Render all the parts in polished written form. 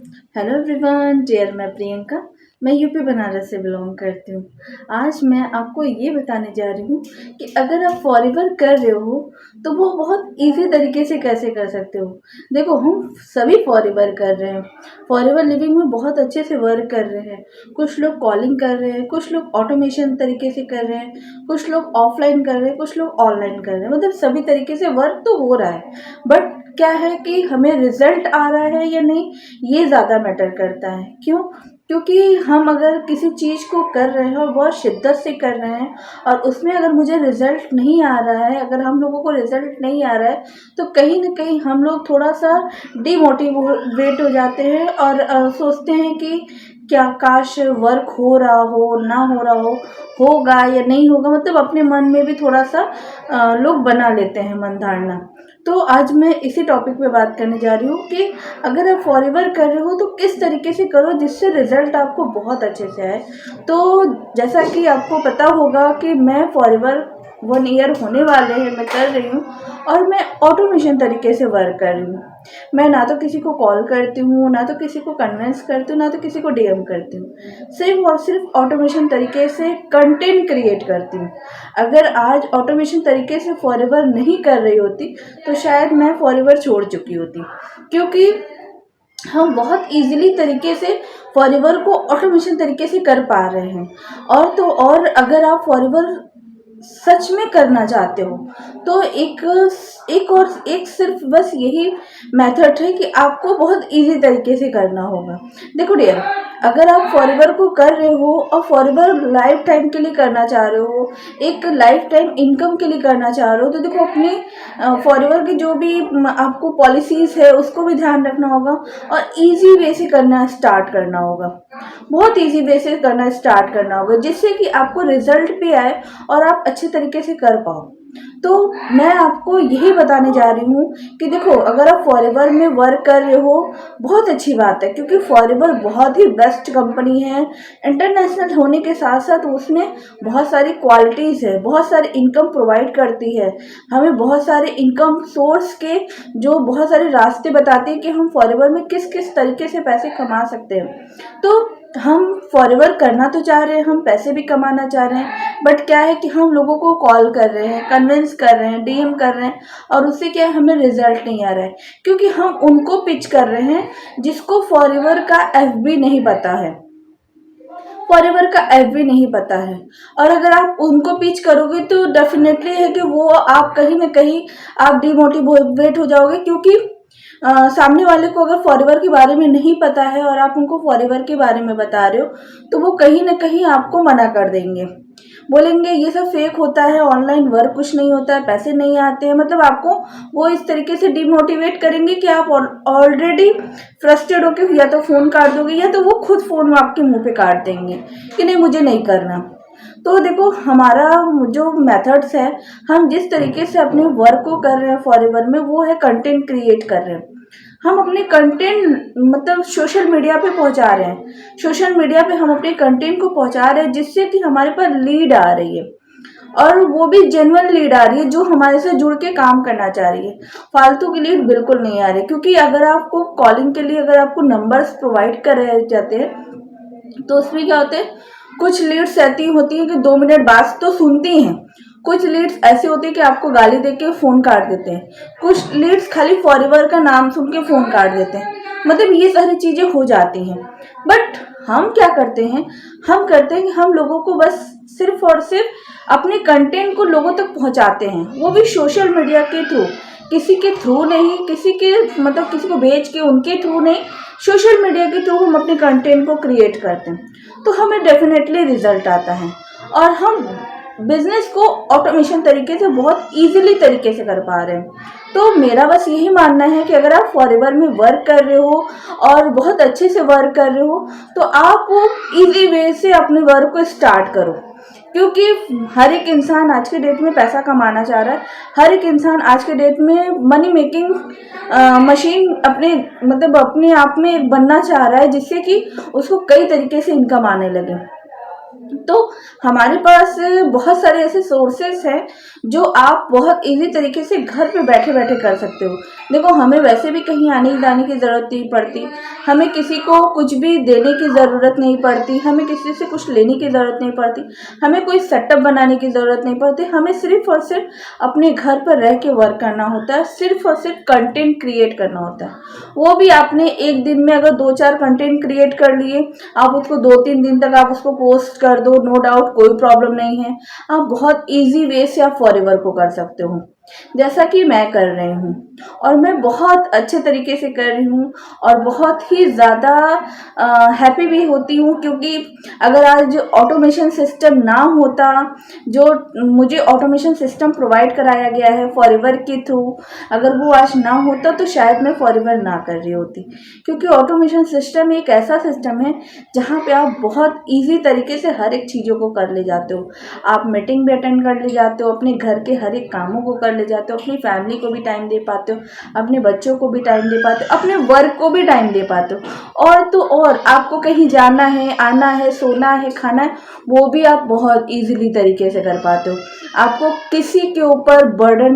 Hello everyone, dear मैं प्रियंका। मैं UP Banaras से बिलोंग करती हूँ। आज मैं आपको ये बताने जा रही हूँ कि अगर आप फॉरएवर कर रहे हो तो वो बहुत इजी तरीके से कैसे कर सकते हो। देखो, हम सभी फॉरएवर कर रहे हैं। फॉरएवर लिविंग में बहुत अच्छे से वर्क कर रहे हैं। कुछ लोग कॉलिंग कर रहे हैं, कुछ लोग ऑटोमेशन तरीके से कर रहे हैं, कुछ लोग ऑफलाइन कर रहे हैं, कुछ लोग ऑनलाइन कर रहे हैं। मतलब सभी तरीके से वर्क तो हो रहा है, बट क्या है कि हमें रिजल्ट आ रहा है या नहीं, ये ज़्यादा मैटर करता है। क्यों? क्योंकि हम अगर किसी चीज़ को कर रहे हैं और बहुत शिद्दत से कर रहे हैं और उसमें अगर मुझे रिजल्ट नहीं आ रहा है, अगर हम लोगों को रिजल्ट नहीं आ रहा है, तो कहीं ना कहीं हम लोग थोड़ा सा डिमोटिवेट हो जाते हैं और सोचते हैं कि क्या काश वर्क हो रहा हो, ना हो रहा हो, होगा या नहीं होगा। मतलब अपने मन में भी थोड़ा सा लोग बना लेते हैं मन धारणा। तो आज मैं इसी टॉपिक पे बात करने जा रही हूँ कि अगर आप फॉरएवर कर रहे हो तो किस तरीके से करो जिससे रिजल्ट आपको बहुत अच्छे से आए। तो जैसा कि आपको पता होगा कि मैं फॉरएवर 1 ईयर होने वाले हैं, मैं कर रही हूँ और मैं ऑटोमेशन तरीके से वर्क कर रही हूँ। मैं ना तो किसी को कॉल करती हूँ, ना तो किसी को कन्विंस करती हूँ, ना तो किसी को डीएम करती हूँ। सिर्फ और सिर्फ ऑटोमेशन तरीके से कंटेंट क्रिएट करती हूँ। अगर आज ऑटोमेशन तरीके से फॉरएवर नहीं कर रही होती तो शायद मैं फॉरएवर छोड़ चुकी होती, क्योंकि हम बहुत इजीली तरीके से फॉरएवर को ऑटोमेशन तरीके से कर पा रहे हैं। और तो और अगर आप फॉरएवर सच में करना चाहते हो तो एक सिर्फ बस यही मेथड है कि आपको बहुत इजी तरीके से करना होगा। देखो डियर, अगर आप फॉरएवर को कर रहे हो और फॉरएवर लाइफ टाइम के लिए करना चाह रहे हो, एक लाइफ टाइम इनकम के लिए करना चाह रहे हो, तो देखो अपने फॉरएवर की जो भी आपको पॉलिसीज है उसको भी ध्यान रखना होगा और इजी वे से करना स्टार्ट करना होगा। बहुत इजी वे से करना स्टार्ट करना होगा जिससे कि आपको रिजल्ट भी आए और आप अच्छे तरीके से कर पाओ। तो मैं आपको यही बताने जा रही हूँ कि देखो, अगर आप फॉरएवर में वर्क कर रहे हो बहुत अच्छी बात है, क्योंकि फॉरएवर बहुत ही बेस्ट कंपनी है। इंटरनेशनल होने के साथ साथ उसमें बहुत सारी क्वालिटीज़ है, बहुत सारी इनकम प्रोवाइड करती है, हमें बहुत सारे इनकम सोर्स के जो बहुत सारे रास्ते बताते हैं कि हम फॉरएवर में किस किस तरीके से पैसे कमा सकते हैं। तो हम फॉरएवर करना तो चाह रहे हैं, हम पैसे भी कमाना चाह रहे हैं, बट क्या है कि हम लोगों को कॉल कर रहे हैं, कन्विंस कर रहे हैं, डीएम कर रहे हैं और उससे क्या है, हमें रिजल्ट नहीं आ रहा है, क्योंकि हम उनको पिच कर रहे हैं जिसको फॉरएवर का एफबी नहीं पता है। फॉरएवर का एफबी नहीं पता है, और अगर आप उनको पिच करोगे तो डेफिनेटली है कि वो आप कहीं ना कहीं आप डिमोटिवेट हो जाओगे, क्योंकि सामने वाले को अगर फॉरएवर के बारे में नहीं पता है और आप उनको फॉरएवर के बारे में बता रहे हो तो वो कहीं ना कहीं आपको मना कर देंगे, बोलेंगे ये सब फेक होता है, ऑनलाइन वर्क कुछ नहीं होता है, पैसे नहीं आते हैं। मतलब आपको वो इस तरीके से डिमोटिवेट करेंगे कि आप ऑलरेडी फ्रस्ट्रेट होकर या तो फ़ोन काट दोगे या तो वो खुद फ़ोन आपके मुंह पे काट देंगे कि नहीं मुझे नहीं करना। तो देखो, हमारा जो मेथड्स है, हम जिस तरीके से अपने वर्क को कर रहे हैं फॉरएवर में, वो है कंटेंट क्रिएट कर रहे हैं। हम अपने कंटेंट मतलब सोशल मीडिया पे पहुंचा रहे हैं, सोशल मीडिया पे हम अपने कंटेंट को पहुंचा रहे हैं जिससे कि हमारे पास लीड आ रही है, और वो भी जेन्युइन लीड आ रही है जो हमारे से जुड़ के काम करना चाह रही है। फालतू की लीड बिल्कुल नहीं आ रही, क्योंकि अगर आपको कॉलिंग के लिए अगर आपको नंबर्स प्रोवाइड करे जाते हैं तो उसमें क्या होते हैं, कुछ लीड्स ऐसी होती है कि 2 मिनट बाद तो सुनती हैं, कुछ लीड्स ऐसे होते हैं कि आपको गाली देके फोन काट देते हैं, कुछ लीड्स खाली फॉरएवर का नाम सुन के फोन काट देते हैं। मतलब ये सारी चीजें हो जाती हैं। बट हम क्या करते हैं, हम करते हैं कि हम लोगों को बस सिर्फ और सिर्फ अपने कंटेंट को लोगों तक पहुंचाते हैं, वो भी सोशल मीडिया के थ्रू, किसी के थ्रू नहीं, किसी के मतलब किसी को भेज के उनके थ्रू नहीं, सोशल मीडिया के थ्रू हम अपने कंटेंट को क्रिएट करते हैं तो हमें डेफिनेटली रिजल्ट आता है और हम बिजनेस को ऑटोमेशन तरीके से बहुत इजीली तरीके से कर पा रहे हैं। तो मेरा बस यही मानना है कि अगर आप फॉरएवर में वर्क कर रहे हो और बहुत अच्छे से वर्क कर रहे हो तो आप इजी वे से अपने वर्क को स्टार्ट करो, क्योंकि हर एक इंसान आज के डेट में पैसा कमाना चाह रहा है, हर एक इंसान आज के डेट में मनी मेकिंग मशीन अपने मतलब अपने आप में बनना चाह रहा है जिससे कि उसको कई तरीके से इनकम आने लगे। तो हमारे पास बहुत सारे ऐसे सोर्सेस हैं जो आप बहुत इजी तरीके से घर पे बैठे बैठे कर सकते हो। देखो, हमें वैसे भी कहीं आने जाने की ज़रूरत नहीं पड़ती, हमें किसी को कुछ भी देने की ज़रूरत नहीं पड़ती, हमें किसी से कुछ लेने की ज़रूरत नहीं पड़ती, हमें कोई सेटअप बनाने की ज़रूरत नहीं पड़ती। हमें सिर्फ और सिर्फ अपने घर पर रह के वर्क करना होता है, सिर्फ और सिर्फ कंटेंट क्रिएट करना होता है। वो भी आपने एक दिन में अगर 2-4 कंटेंट क्रिएट कर लिए, आप उसको 2-3 दिन तक आप उसको पोस्ट कर दो, नो डाउट कोई प्रॉब्लम नहीं है। आप बहुत ईजी वे से आप फॉरएवर को कर सकते हो, जैसा कि मैं कर रही हूँ, और मैं बहुत अच्छे तरीके से कर रही हूँ और बहुत ही ज़्यादा हैप्पी भी होती हूँ, क्योंकि अगर आज ऑटोमेशन सिस्टम ना होता, जो मुझे ऑटोमेशन सिस्टम प्रोवाइड कराया गया है फॉरएवर के थ्रू, अगर वो आज ना होता तो शायद मैं फॉरएवर ना कर रही होती। क्योंकि ऑटोमेशन सिस्टम एक ऐसा सिस्टम है जहाँ पे आप बहुत ईजी तरीके से हर एक चीज़ों को कर ले जाते हो। आप मीटिंग भी अटेंड कर ले जाते हो, अपने घर के हर एक कामों को कर ले जाते हो, अपनी फैमिली को भी टाइम दे पाते हो, अपने बच्चों को भी टाइम दे पाते हो, अपने वर्क को भी टाइम दे पाते हो। और तो और आपको कहीं जाना है, आना है, सोना है, खाना है, वो भी आप बहुत ईजिली तरीके से कर पाते हो। आपको किसी के ऊपर बर्डन,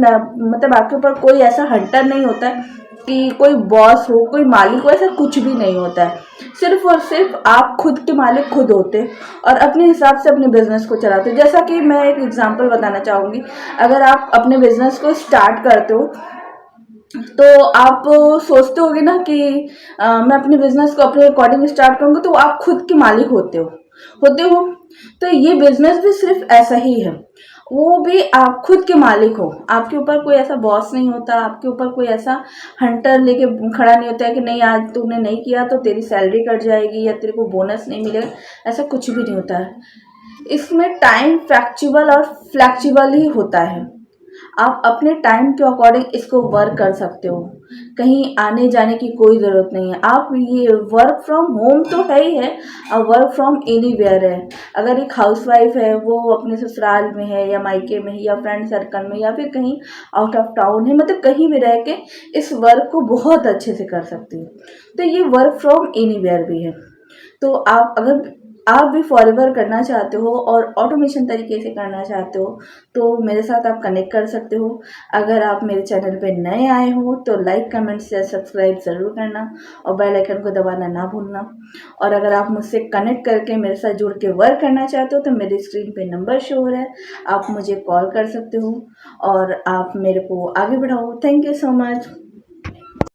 मतलब आपके ऊपर कोई ऐसा हंटर नहीं होता है कि कोई बॉस हो, कोई मालिक हो, ऐसा कुछ भी नहीं होता है। सिर्फ और सिर्फ आप खुद के मालिक खुद होते और अपने हिसाब से अपने बिजनेस को चलाते। जैसा कि मैं एक एग्जांपल बताना चाहूँगी, अगर आप अपने बिजनेस को स्टार्ट करते हो तो आप सोचते होगे ना कि मैं अपने बिजनेस को अपने अकॉर्डिंग स्टार्ट करूँगा, तो आप खुद के मालिक होते हो। तो ये बिजनेस भी सिर्फ ऐसा ही है, वो भी आप खुद के मालिक हो। आपके ऊपर कोई ऐसा बॉस नहीं होता, आपके ऊपर कोई ऐसा हंटर लेके खड़ा नहीं होता है कि नहीं आज तूने नहीं किया तो तेरी सैलरी कट जाएगी या तेरे को बोनस नहीं मिलेगा। ऐसा कुछ भी नहीं होता है। इसमें टाइम फैक्चुअल और फ्लैक्चुअल ही होता है। आप अपने टाइम के अकॉर्डिंग इसको वर्क कर सकते हो, कहीं आने जाने की कोई ज़रूरत नहीं है। आप ये वर्क फ्रॉम होम तो है ही है, और वर्क फ्रॉम एनीवेयर है। अगर एक हाउसवाइफ है, वो अपने ससुराल में है या मायके में है या फ्रेंड सर्कल में या फिर कहीं आउट ऑफ टाउन है, मतलब कहीं भी रह के इस वर्क को बहुत अच्छे से कर सकती है। तो ये वर्क फ्रॉम एनीवेयर भी है। तो आप अगर आप भी फॉरएवर करना चाहते हो और ऑटोमेशन तरीके से करना चाहते हो तो मेरे साथ आप कनेक्ट कर सकते हो। अगर आप मेरे चैनल पे नए आए हो तो लाइक कमेंट शेयर सब्सक्राइब ज़रूर करना और बेल आइकन को दबाना ना भूलना। और अगर आप मुझसे कनेक्ट करके मेरे साथ जुड़ के वर्क करना चाहते हो तो मेरी स्क्रीन पे नंबर शो हो रहा है, आप मुझे कॉल कर सकते हो और आप मेरे को आगे बढ़ाओ। Thank you so much.